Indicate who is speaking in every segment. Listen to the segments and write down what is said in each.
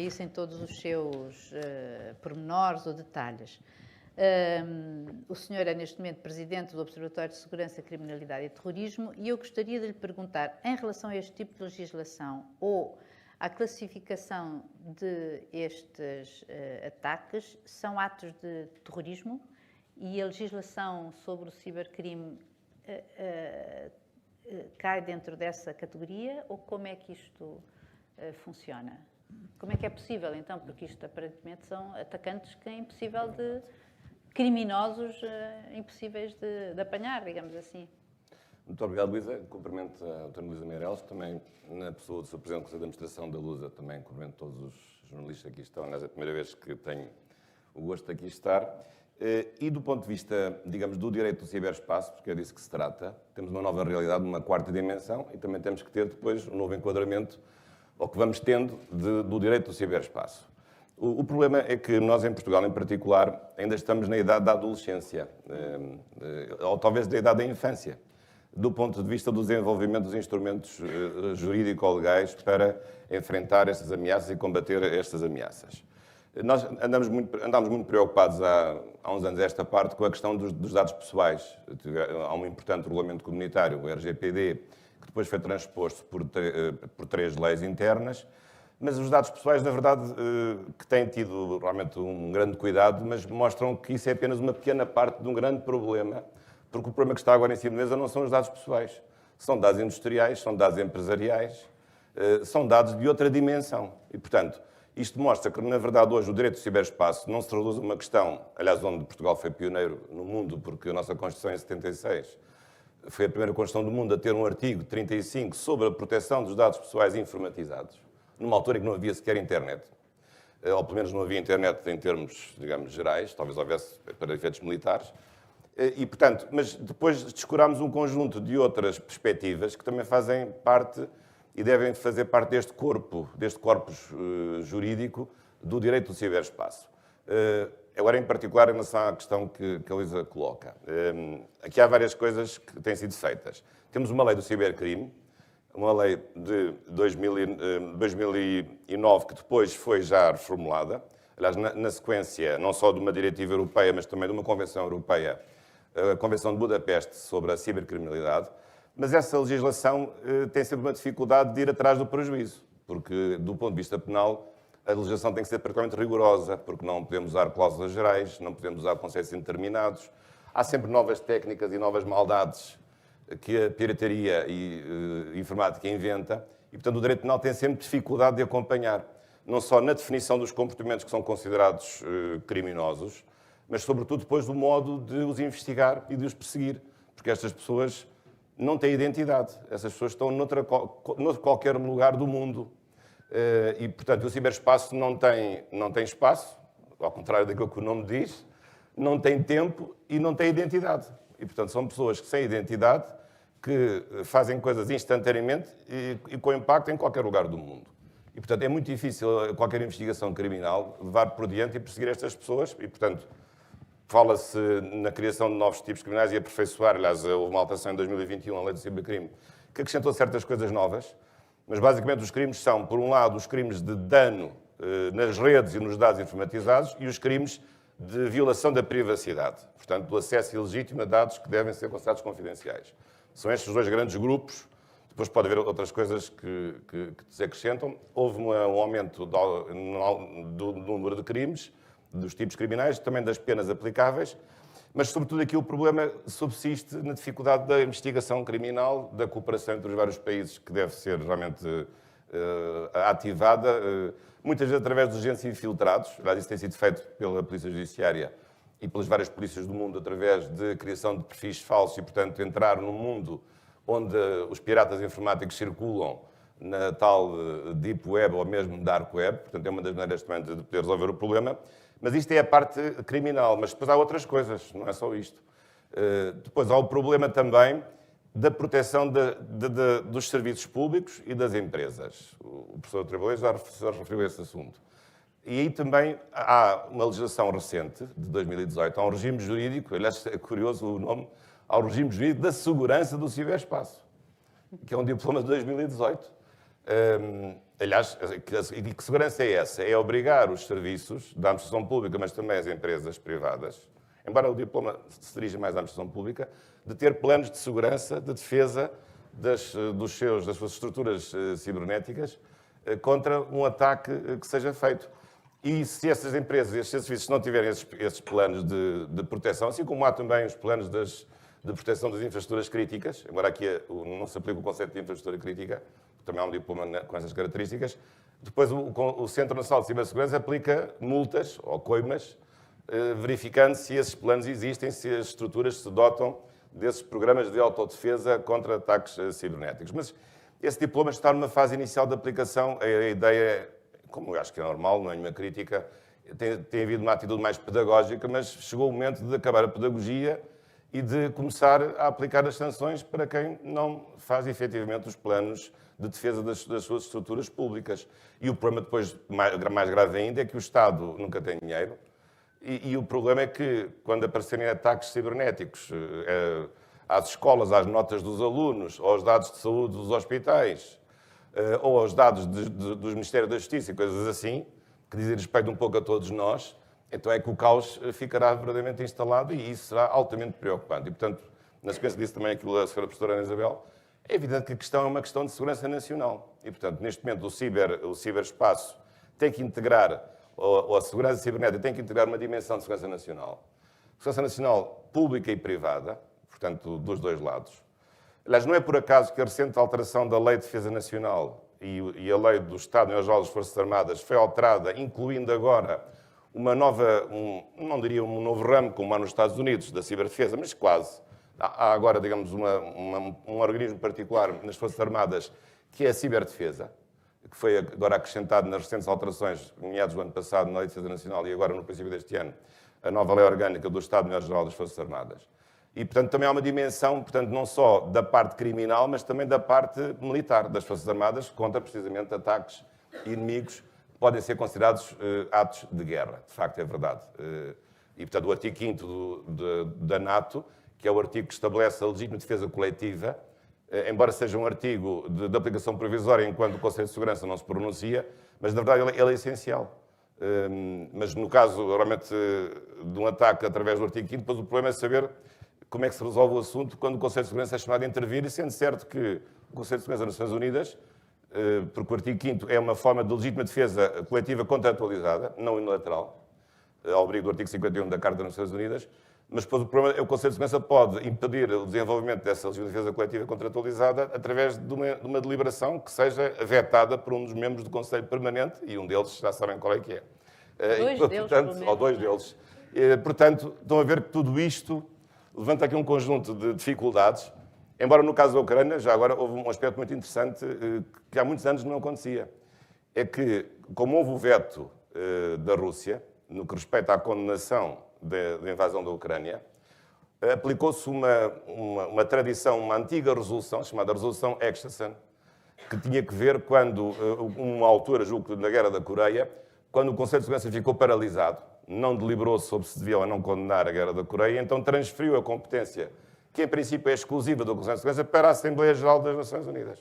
Speaker 1: isso em todos os seus pormenores ou detalhes. O senhor é, neste momento, presidente do Observatório de Segurança, Criminalidade e Terrorismo, e eu gostaria de lhe perguntar, em relação a este tipo de legislação ou à classificação de estes ataques, são atos de terrorismo e a legislação sobre o cibercrime cai dentro dessa categoria, ou como é que isto funciona? Como é que é possível, então? Porque isto, aparentemente, são atacantes que é impossível de... criminosos impossíveis de apanhar, digamos assim.
Speaker 2: Muito obrigado, Luísa. Cumprimento a Dra. Luísa Meireles, também na pessoa do Sr. Presidente do Conselho de Administração da Lusa, também cumprimento todos os jornalistas que aqui estão. Aliás, é a primeira vez que tenho o gosto de aqui estar. E do ponto de vista, digamos, do direito do ciberespaço, porque é disso que se trata, temos uma nova realidade, uma quarta dimensão, e também temos que ter depois um novo enquadramento, ou que vamos tendo, do direito do ciberespaço. O problema é que nós, em Portugal, em particular, ainda estamos na idade da adolescência, ou talvez da idade da infância, do ponto de vista do desenvolvimento dos instrumentos jurídico-legais para enfrentar estas ameaças e combater estas ameaças. Nós andámos muito preocupados há uns anos a esta parte com a questão dos dados pessoais. Há um importante regulamento comunitário, o RGPD, que depois foi transposto por 3 leis internas. Mas os dados pessoais, na verdade, que têm tido realmente um grande cuidado, mas mostram que isso é apenas uma pequena parte de um grande problema, porque o problema que está agora em cima da mesa não são os dados pessoais. São dados industriais, são dados empresariais, são dados de outra dimensão. E, portanto, isto mostra que, na verdade, hoje o direito do ciberespaço não se traduz uma questão, aliás, onde Portugal foi pioneiro no mundo, porque a nossa Constituição, em 76, foi a primeira Constituição do mundo a ter um artigo 35 sobre a proteção dos dados pessoais informatizados, numa altura em que não havia sequer internet, ou pelo menos não havia internet em termos, digamos, gerais, talvez houvesse para efeitos militares, e, portanto, mas depois descurámos um conjunto de outras perspectivas que também fazem parte e devem fazer parte deste corpus jurídico do direito do ciberespaço. Agora, em particular, em relação à questão que a Luísa coloca. Aqui há várias coisas que têm sido feitas. Temos uma lei do cibercrime, uma lei de 2009, que depois foi já reformulada, aliás, na sequência não só de uma diretiva europeia, mas também de uma convenção europeia, a Convenção de Budapeste sobre a cibercriminalidade, mas essa legislação tem sempre uma dificuldade de ir atrás do prejuízo, porque, do ponto de vista penal, a legislação tem que ser particularmente rigorosa, porque não podemos usar cláusulas gerais, não podemos usar conceitos indeterminados, há sempre novas técnicas e novas maldades que a pirataria e informática inventa, e, portanto, o direito penal tem sempre dificuldade de acompanhar, não só na definição dos comportamentos que são considerados criminosos, mas, sobretudo, depois do modo de os investigar e de os perseguir, porque estas pessoas não têm identidade, essas pessoas estão noutro qualquer lugar do mundo, e, portanto, o ciberespaço não tem espaço, ao contrário daquilo que o nome diz, não tem tempo e não tem identidade. E, portanto, são pessoas que sem identidade, que fazem coisas instantaneamente e com impacto em qualquer lugar do mundo. E, portanto, é muito difícil qualquer investigação criminal levar por diante e perseguir estas pessoas. E, portanto, fala-se na criação de novos tipos criminais e aperfeiçoar. Aliás, houve uma alteração em 2021, a lei do cibercrime, que acrescentou certas coisas novas. Mas, basicamente, os crimes são, por um lado, os crimes de dano nas redes e nos dados informatizados e os crimes de violação da privacidade. Portanto, do acesso ilegítimo a dados que devem ser considerados confidenciais. São estes 2 grandes grupos. Depois pode haver outras coisas que se acrescentam. Houve um aumento do número de crimes, dos tipos criminais, também das penas aplicáveis, mas, sobretudo, aqui o problema subsiste na dificuldade da investigação criminal, da cooperação entre os vários países, que deve ser realmente ativada, muitas vezes através dos agentes infiltrados. Isso tem sido feito pela Polícia Judiciária e pelas várias polícias do mundo, através de criação de perfis falsos e, portanto, entrar num mundo onde os piratas informáticos circulam na tal Deep Web ou mesmo Dark Web. Portanto, é uma das maneiras também de poder resolver o problema. Mas isto é a parte criminal, mas depois há outras coisas, não é só isto. Depois há o problema também da proteção dos serviços públicos e das empresas. O professor Trabalhei já referiu a esse assunto. E aí também há uma legislação recente, de 2018, há um regime jurídico, aliás, é curioso o nome, há o regime jurídico da segurança do ciberespaço, que é um diploma de 2018. Aliás, que segurança é essa? É obrigar os serviços da administração pública, mas também as empresas privadas, embora o diploma se dirija mais à administração pública, de ter planos de segurança, de defesa das suas estruturas cibernéticas contra um ataque que seja feito. E se essas empresas e esses serviços não tiverem esses planos de proteção, assim como há também os planos de proteção das infraestruturas críticas, embora aqui não se aplique o conceito de infraestrutura crítica, também há um diploma com essas características, depois o Centro Nacional de Cibersegurança aplica multas ou coimas, verificando se esses planos existem, se as estruturas se dotam desses programas de autodefesa contra ataques cibernéticos. Mas esse diploma está numa fase inicial de aplicação. A ideia, como eu acho que é normal, não é nenhuma crítica, tem havido uma atitude mais pedagógica, mas chegou o momento de acabar a pedagogia e de começar a aplicar as sanções para quem não faz efetivamente os planos de defesa das suas estruturas públicas. E o problema depois, mais grave ainda, é que o Estado nunca tem dinheiro e o problema é que, quando aparecerem ataques cibernéticos às escolas, às notas dos alunos, ou aos dados de saúde dos hospitais, ou aos dados dos Ministérios da Justiça e coisas assim, que dizem respeito um pouco a todos nós, então é que o caos ficará verdadeiramente instalado e isso será altamente preocupante. E, portanto, na sequência disso também aquilo da Sra. Professora Ana Isabel, é evidente que a questão é uma questão de segurança nacional. E, portanto, neste momento o ciberespaço tem que integrar, ou a segurança cibernética tem que integrar uma dimensão de segurança nacional. Segurança nacional pública e privada, portanto, dos dois lados. Aliás, não é por acaso que a recente alteração da Lei de Defesa Nacional e a Lei do Estado-Maior-Geral das Forças Armadas foi alterada, incluindo agora uma nova, não diria um novo ramo, como há nos Estados Unidos, da ciberdefesa, mas quase. Há agora, digamos, um organismo particular nas Forças Armadas que é a ciberdefesa, que foi agora acrescentado nas recentes alterações, meados do ano passado, na Lei de Defesa Nacional e agora no princípio deste ano, a nova Lei Orgânica do Estado-Maior-Geral das Forças Armadas. E, portanto, também há uma dimensão, portanto, não só da parte criminal, mas também da parte militar das Forças Armadas contra, precisamente, ataques inimigos que podem ser considerados atos de guerra. De facto, é verdade. E, portanto, o artigo 5º da NATO, que é o artigo que estabelece a legítima defesa coletiva, embora seja um artigo de aplicação provisória enquanto o Conselho de Segurança não se pronuncia, mas, na verdade, ele é essencial. Mas, no caso, realmente, de um ataque através do artigo 5º, depois o problema é saber como é que se resolve o assunto quando o Conselho de Segurança é chamado a intervir, e sendo certo que o Conselho de Segurança das Nações Unidas, porque o artigo 5º é uma forma de legítima defesa coletiva contratualizada, não unilateral, ao abrigo do artigo 51 da Carta das Nações Unidas, mas depois o problema é que o Conselho de Segurança pode impedir o desenvolvimento dessa legítima defesa coletiva contratualizada através de uma deliberação que seja vetada por um dos membros do Conselho Permanente, e um deles já sabem qual é que é. Ou dois deles. Portanto, estão a ver que tudo isto levanta aqui um conjunto de dificuldades, embora no caso da Ucrânia, já agora houve um aspecto muito interessante que há muitos anos não acontecia. É que, como houve o veto da Rússia, no que respeita à condenação da invasão da Ucrânia, aplicou-se uma tradição, uma antiga resolução, chamada Resolução Acheson, que tinha que ver quando, uma altura, julgo que na Guerra da Coreia, quando o Conselho de Segurança ficou paralisado, não deliberou sobre se devia ou não condenar a Guerra da Coreia, então transferiu a competência, que em princípio é exclusiva do Conselho de Segurança, para a Assembleia Geral das Nações Unidas.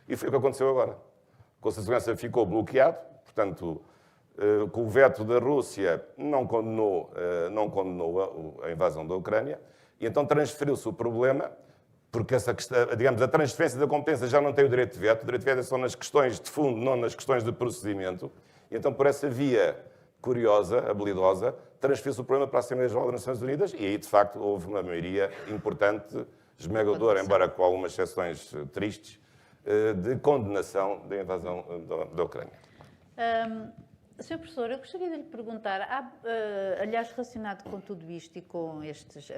Speaker 2: E foi o que aconteceu agora. O Conselho de Segurança ficou bloqueado, portanto, com o veto da Rússia, não condenou a invasão da Ucrânia, e então transferiu-se o problema, porque digamos, a transferência da competência já não tem o direito de veto é só nas questões de fundo, não nas questões de procedimento, e então por essa via curiosa, habilidosa, transferiu-se o problema para a Assembleia Geral das Nações Unidas e aí, de facto, houve uma maioria importante, esmagadora, embora com algumas exceções tristes, de condenação da invasão da Ucrânia.
Speaker 1: Sr. Professor, eu gostaria de lhe perguntar, aliás, relacionado com tudo isto e com estes